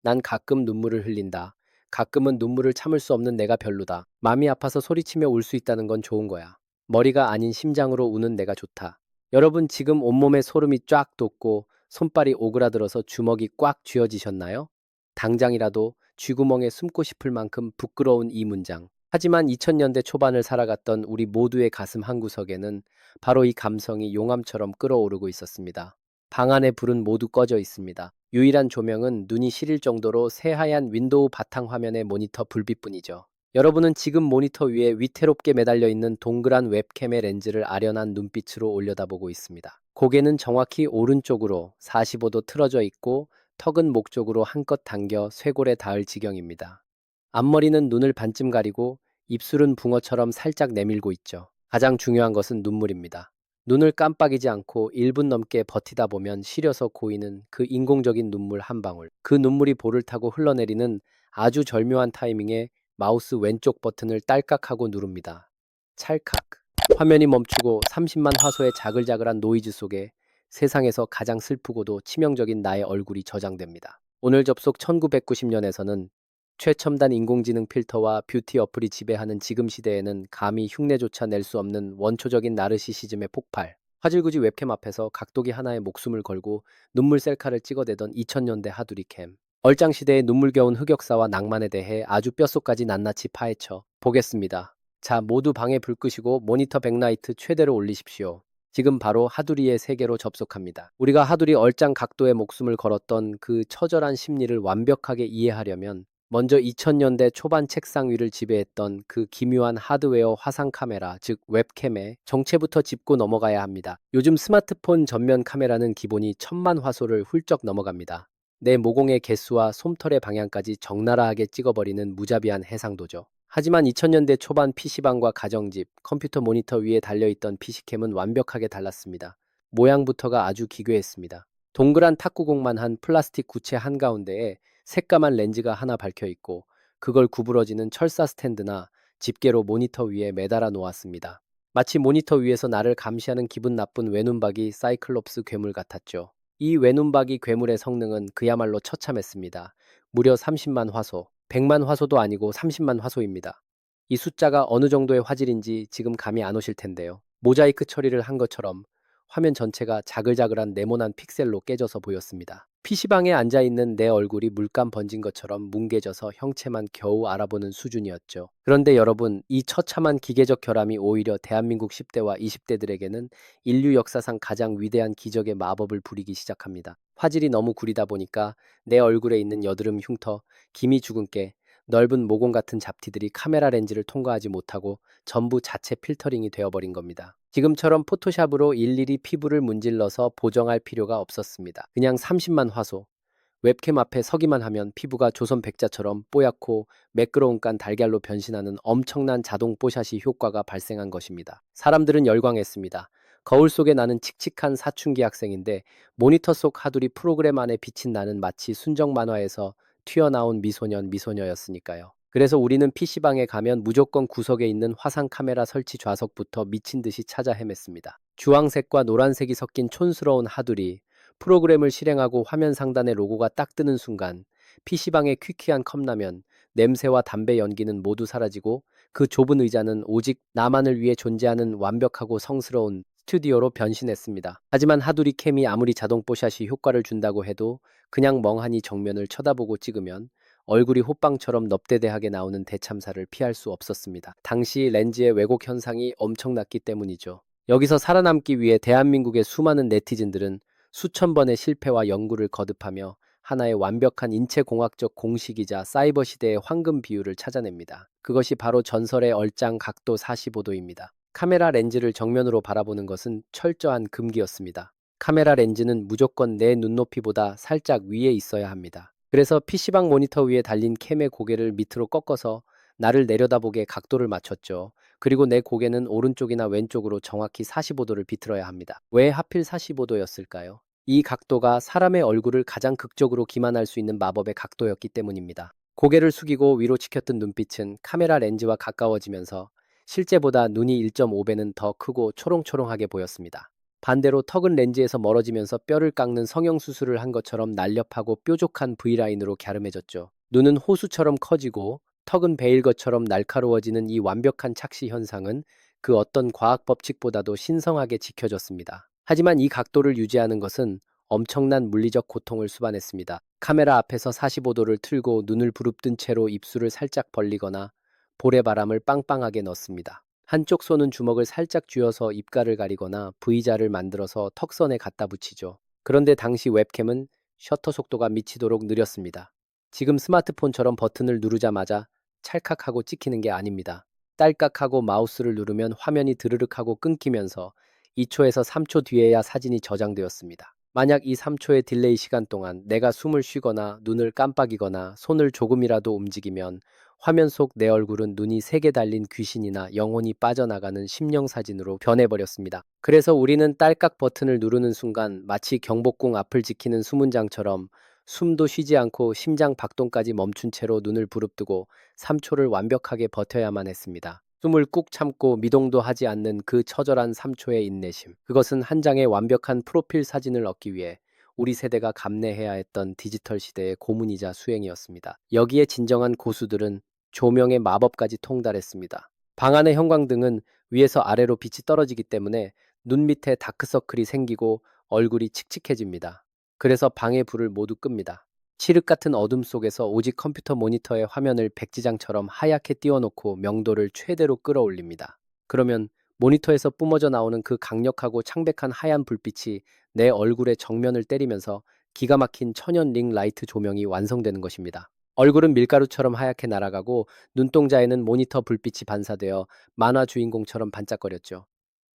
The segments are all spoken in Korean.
난 가끔 눈물을 흘린다. 가끔은 눈물을 참을 수 없는 내가 별로다. 마음이 아파서 소리치며 울 수 있다는 건 좋은 거야. 머리가 아닌 심장으로 우는 내가 좋다. 여러분 지금 온몸에 소름이 쫙 돋고 손발이 오그라들어서 주먹이 꽉 쥐어지셨나요? 당장이라도 쥐구멍에 숨고 싶을 만큼 부끄러운 이 문장. 하지만 2000년대 초반을 살아갔던 우리 모두의 가슴 한구석에는 바로 이 감성이 용암처럼 끓어오르고 있었습니다. 방 안의 불은 모두 꺼져 있습니다. 유일한 조명은 눈이 시릴 정도로 새하얀 윈도우 바탕화면의 모니터 불빛뿐이죠. 여러분은 지금 모니터 위에 위태롭게 매달려 있는 동그란 웹캠의 렌즈를 아련한 눈빛으로 올려다보고 있습니다. 고개는 정확히 오른쪽으로 45도 틀어져 있고 턱은 목 쪽으로 한껏 당겨 쇄골에 닿을 지경입니다. 앞머리는 눈을 반쯤 가리고 입술은 붕어처럼 살짝 내밀고 있죠. 가장 중요한 것은 눈물입니다. 눈을 깜빡이지 않고 1분 넘게 버티다 보면 시려서 고이는 그 인공적인 눈물 한 방울. 그 눈물이 볼을 타고 흘러내리는 아주 절묘한 타이밍에 마우스 왼쪽 버튼을 딸깍하고 누릅니다. 찰칵. 화면이 멈추고 30만 화소의 자글자글한 노이즈 속에 세상에서 가장 슬프고도 치명적인 나의 얼굴이 저장됩니다. 오늘 접속 1990년에서는 최첨단 인공지능 필터와 뷰티 어플이 지배하는 지금 시대에는 감히 흉내조차 낼 수 없는 원초적인 나르시시즘의 폭발. 화질구지 웹캠 앞에서 각도기 하나에 목숨을 걸고 눈물 셀카를 찍어대던 2000년대 하두리 캠. 얼짱 시대의 눈물겨운 흑역사와 낭만에 대해 아주 뼛속까지 낱낱이 파헤쳐 보겠습니다. 자, 모두 방에 불 끄시고 모니터 백라이트 최대로 올리십시오. 지금 바로 하두리의 세계로 접속합니다. 우리가 하두리 얼짱 각도에 목숨을 걸었던 그 처절한 심리를 완벽하게 이해하려면 먼저 2000년대 초반 책상 위를 지배했던 그 기묘한 하드웨어 화상 카메라, 즉 웹캠의 정체부터 짚고 넘어가야 합니다. 요즘 스마트폰 전면 카메라는 기본이 1000만 화소를 훌쩍 넘어갑니다. 내 모공의 개수와 솜털의 방향까지 적나라하게 찍어버리는 무자비한 해상도죠. 하지만 2000년대 초반 PC방과 가정집, 컴퓨터 모니터 위에 달려있던 PC캠은 완벽하게 달랐습니다. 모양부터가 아주 기괴했습니다. 동그란 탁구공만 한 플라스틱 구체 한가운데에 새까만 렌즈가 하나 박혀 있고 그걸 구부러지는 철사 스탠드나 집게로 모니터 위에 매달아 놓았습니다. 마치 모니터 위에서 나를 감시하는 기분 나쁜 외눈박이 사이클롭스 괴물 같았죠. 이 외눈박이 괴물의 성능은 그야말로 처참했습니다. 무려 30만 화소, 100만 화소도 아니고 30만 화소입니다. 이 숫자가 어느 정도의 화질인지 지금 감이 안 오실 텐데요. 모자이크 처리를 한 것처럼 화면 전체가 자글자글한 네모난 픽셀로 깨져서 보였습니다. PC방에 앉아있는 내 얼굴이 물감 번진 것처럼 뭉개져서 형체만 겨우 알아보는 수준이었죠. 그런데 여러분, 이 처참한 기계적 결함이 오히려 대한민국 10대와 20대들에게는 인류 역사상 가장 위대한 기적의 마법을 부리기 시작합니다. 화질이 너무 구리다 보니까 내 얼굴에 있는 여드름 흉터, 기미 주근깨, 넓은 모공 같은 잡티들이 카메라 렌즈를 통과하지 못하고 전부 자체 필터링이 되어버린 겁니다. 지금처럼 포토샵으로 일일이 피부를 문질러서 보정할 필요가 없었습니다. 그냥 30만 화소, 웹캠 앞에 서기만 하면 피부가 조선 백자처럼 뽀얗고 매끄러운 깐 달걀로 변신하는 엄청난 자동 뽀샤시 효과가 발생한 것입니다. 사람들은 열광했습니다. 거울 속에 나는 칙칙한 사춘기 학생인데 모니터 속 하두리 프로그램 안에 비친 나는 마치 순정 만화에서 튀어나온 미소년 미소녀였으니까요. 그래서 우리는 PC방에 가면 무조건 구석에 있는 화상 카메라 설치 좌석부터 미친 듯이 찾아 헤맸습니다. 주황색과 노란색이 섞인 촌스러운 하두리, 프로그램을 실행하고 화면 상단에 로고가 딱 뜨는 순간 PC방의 퀴퀴한 컵라면, 냄새와 담배 연기는 모두 사라지고 그 좁은 의자는 오직 나만을 위해 존재하는 완벽하고 성스러운 스튜디오로 변신했습니다. 하지만 하두리 캠이 아무리 자동 뽀샷이 효과를 준다고 해도 그냥 멍하니 정면을 쳐다보고 찍으면 얼굴이 호빵처럼 넙대대하게 나오는 대참사를 피할 수 없었습니다. 당시 렌즈의 왜곡 현상이 엄청났기 때문이죠. 여기서 살아남기 위해 대한민국의 수많은 네티즌들은 수천 번의 실패와 연구를 거듭하며 하나의 완벽한 인체공학적 공식이자 사이버 시대의 황금 비율을 찾아냅니다. 그것이 바로 전설의 얼짱 각도 45도입니다. 카메라 렌즈를 정면으로 바라보는 것은 철저한 금기였습니다. 카메라 렌즈는 무조건 내 눈높이보다 살짝 위에 있어야 합니다. 그래서 PC방 모니터 위에 달린 캠의 고개를 밑으로 꺾어서 나를 내려다보게 각도를 맞췄죠. 그리고 내 고개는 오른쪽이나 왼쪽으로 정확히 45도를 비틀어야 합니다. 왜 하필 45도였을까요? 이 각도가 사람의 얼굴을 가장 극적으로 기만할 수 있는 마법의 각도였기 때문입니다. 고개를 숙이고 위로 치켰던 눈빛은 카메라 렌즈와 가까워지면서 실제보다 눈이 1.5배는 더 크고 초롱초롱하게 보였습니다. 반대로 턱은 렌즈에서 멀어지면서 뼈를 깎는 성형수술을 한 것처럼 날렵하고 뾰족한 V라인으로 갸름해졌죠. 눈은 호수처럼 커지고 턱은 베일것처럼 날카로워지는 이 완벽한 착시 현상은 그 어떤 과학 법칙보다도 신성하게 지켜졌습니다. 하지만 이 각도를 유지하는 것은 엄청난 물리적 고통을 수반했습니다. 카메라 앞에서 45도를 틀고 눈을 부릅뜬 채로 입술을 살짝 벌리거나 볼에 바람을 빵빵하게 넣습니다. 한쪽 손은 주먹을 살짝 쥐어서 입가를 가리거나 V자를 만들어서 턱선에 갖다 붙이죠. 그런데 당시 웹캠은 셔터 속도가 미치도록 느렸습니다. 지금 스마트폰처럼 버튼을 누르자마자 찰칵하고 찍히는 게 아닙니다. 딸깍하고 마우스를 누르면 화면이 드르륵 하고 끊기면서 2초에서 3초 뒤에야 사진이 저장되었습니다. 만약 이 3초의 딜레이 시간 동안 내가 숨을 쉬거나 눈을 깜빡이거나 손을 조금이라도 움직이면 화면 속 내 얼굴은 눈이 3개 달린 귀신이나 영혼이 빠져나가는 심령사진으로 변해버렸습니다. 그래서 우리는 딸깍 버튼을 누르는 순간 마치 경복궁 앞을 지키는 수문장처럼 숨도 쉬지 않고 심장 박동까지 멈춘 채로 눈을 부릅뜨고 3초를 완벽하게 버텨야만 했습니다. 숨을 꾹 참고 미동도 하지 않는 그 처절한 3초의 인내심. 그것은 한 장의 완벽한 프로필 사진을 얻기 위해 우리 세대가 감내해야 했던 디지털 시대의 고문이자 수행이었습니다. 여기에 진정한 고수들은 조명의 마법까지 통달했습니다. 방 안의 형광등은 위에서 아래로 빛이 떨어지기 때문에 눈 밑에 다크서클이 생기고 얼굴이 칙칙해집니다. 그래서 방의 불을 모두 끕니다. 칠흑 같은 어둠 속에서 오직 컴퓨터 모니터의 화면을 백지장처럼 하얗게 띄워놓고 명도를 최대로 끌어올립니다. 그러면 모니터에서 뿜어져 나오는 그 강력하고 창백한 하얀 불빛이 내 얼굴의 정면을 때리면서 기가 막힌 천연 링 라이트 조명이 완성되는 것입니다. 얼굴은 밀가루처럼 하얗게 날아가고 눈동자에는 모니터 불빛이 반사되어 만화 주인공처럼 반짝거렸죠.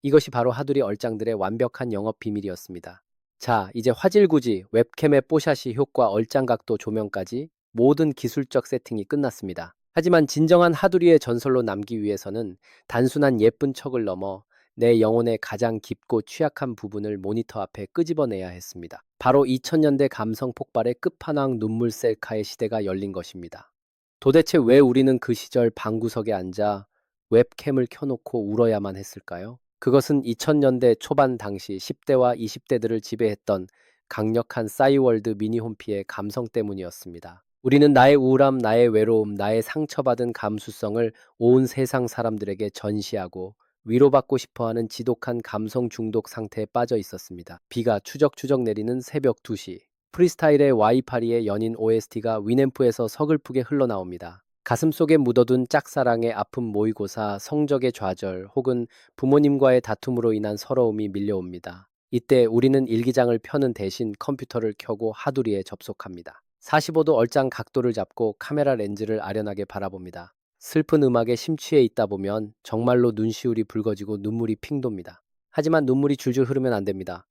이것이 바로 하두리 얼짱들의 완벽한 영업 비밀이었습니다. 자, 이제 화질구지, 웹캠의 뽀샤시 효과, 얼짱각도 조명까지 모든 기술적 세팅이 끝났습니다. 하지만 진정한 하두리의 전설로 남기 위해서는 단순한 예쁜 척을 넘어 내 영혼의 가장 깊고 취약한 부분을 모니터 앞에 끄집어내야 했습니다. 바로 2000년대 감성 폭발의 끝판왕 눈물 셀카의 시대가 열린 것입니다. 도대체 왜 우리는 그 시절 방구석에 앉아 웹캠을 켜놓고 울어야만 했을까요? 그것은 2000년대 초반 당시 10대와 20대들을 지배했던 강력한 싸이월드 미니홈피의 감성 때문이었습니다. 우리는 나의 우울함, 나의 외로움, 나의 상처받은 감수성을 온 세상 사람들에게 전시하고 위로받고 싶어하는 지독한 감성 중독 상태에 빠져 있었습니다. 비가 추적추적 내리는 새벽 2시. 프리스타일의 Y82의 연인 OST가 위앰프에서 서글프게 흘러나옵니다. 가슴속에 묻어둔 짝사랑의 아픔 모의고사, 성적의 좌절 혹은 부모님과의 다툼으로 인한 서러움이 밀려옵니다. 이때 우리는 일기장을 펴는 대신 컴퓨터를 켜고 하두리에 접속합니다. 45도 얼짱 각도를 잡고 카메라 렌즈를 아련하게 바라봅니다. 슬픈 음악에 심취해 있다 보면 정말로 눈시울이 붉어지고 눈물이 핑 돕니다. 하지만 눈물이 줄줄 흐르면 안 됩니다.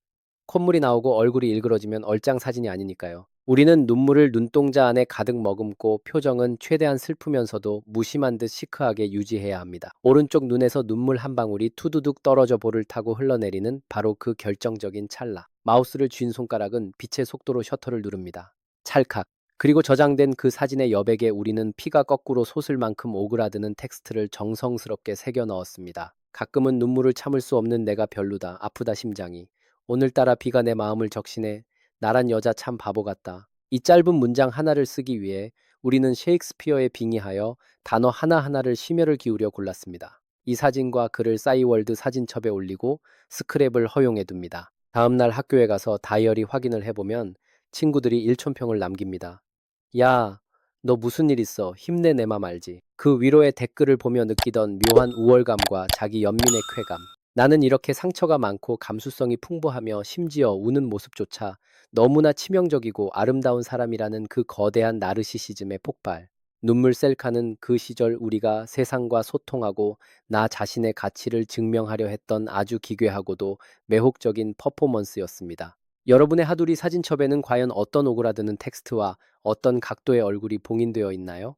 콧물이 나오고 얼굴이 일그러지면 얼짱 사진이 아니니까요. 우리는 눈물을 눈동자 안에 가득 머금고 표정은 최대한 슬프면서도 무심한 듯 시크하게 유지해야 합니다. 오른쪽 눈에서 눈물 한 방울이 투두둑 떨어져 볼을 타고 흘러내리는 바로 그 결정적인 찰나. 마우스를 쥔 손가락은 빛의 속도로 셔터를 누릅니다. 찰칵. 그리고 저장된 그 사진의 여백에 우리는 피가 거꾸로 솟을 만큼 오그라드는 텍스트를 정성스럽게 새겨 넣었습니다. 가끔은 눈물을 참을 수 없는 내가 별로다. 아프다 심장이. 오늘따라 비가 내 마음을 적시네. 나란 여자 참 바보 같다. 이 짧은 문장 하나를 쓰기 위해 우리는 셰익스피어에 빙의하여 단어 하나하나를 심혈을 기울여 골랐습니다. 이 사진과 글을 싸이월드 사진첩에 올리고 스크랩을 허용해둡니다. 다음날 학교에 가서 다이어리 확인을 해보면 친구들이 일촌평을 남깁니다. 야, 너 무슨 일 있어? 힘내 내 맘 알지? 그 위로의 댓글을 보며 느끼던 묘한 우월감과 자기 연민의 쾌감. 나는 이렇게 상처가 많고 감수성이 풍부하며 심지어 우는 모습조차 너무나 치명적이고 아름다운 사람이라는 그 거대한 나르시시즘의 폭발. 눈물 셀카는 그 시절 우리가 세상과 소통하고 나 자신의 가치를 증명하려 했던 아주 기괴하고도 매혹적인 퍼포먼스였습니다. 여러분의 하두리 사진첩에는 과연 어떤 오그라드는 텍스트와 어떤 각도의 얼굴이 봉인되어 있나요?